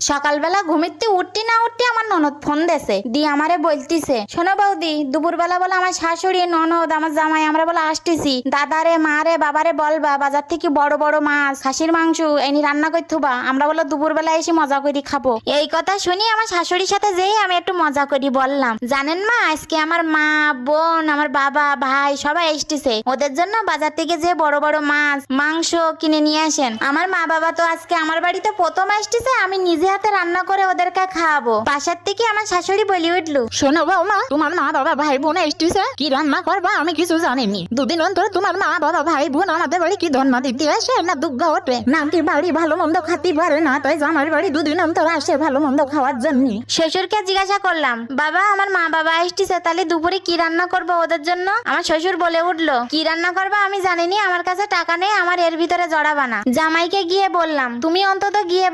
সকালবেলা ঘুমিতে উঠতে না উঠতে আমার ননদ ফোন দেছে, দিয়ে আমারে বলতিছে, শোনো বৌদি, দুপুরবেলা বলে আমার শাশুড়ি, ননদ, আমার জামাই আমরা বলে আসতেছি, দাদারে, মারে, বাবারে বলবা বাজার থেকে বড় বড় মাছ, খাসির মাংস এনে রান্না করতেবা, আমরা বলে দুপুরবেলা এসে মজা করি খাবো। এই কথা শুনি আমার শাশুড়ির সাথে যেই আমি একটু মজা করি বললাম, জানেন মা, আজকে আমার মা, বোন, আমার বাবা, ভাই সবাই এসতেছে, ওদের জন্য বাজার থেকে যে বড় বড় মাছ, মাংস কিনে নিয়ে আসেন। আমার মা বাবা তো আজকে আমার বাড়িতে প্রথম আসতেছে, আমি নিজে হাতে রান্না করে ওদেরকে খাওয়াবো। পাশের থেকে আমার শাশুড়ি বলি উঠলো, শোনো বৌমা, তোমার মা বাবা ভাই বোন এসেছে, কি রান্না করবা আমি কিছু জানিনি। দুদিন অন্তর তোমার মা বাবা ভাই বোন আমাদের বাড়ি কি ধন্ম দিতে আসে না দুঃখ ওঠে, নাকি বাড়ি ভালো মন্দ খাতে পারে না, তাই আমার বাড়ি দুদিন অন্তর আসে ভালো মন্দ খাওয়ার জন্য। শ্বশুরকে জিজ্ঞাসা করলাম, বাবা আমার মা বাবা এসেছে, তাহলে দুপুরে কি রান্না করবো ওদের জন্য? আমার শ্বশুর বলে উঠলো, কি রান্না করবা আমি জানিনি, আমার কাছে টাকা নেই, আমার এর ভিতরে জড়াবা না। জামাইকে গিয়ে বললাম, তুমি অন্তত গিয়ে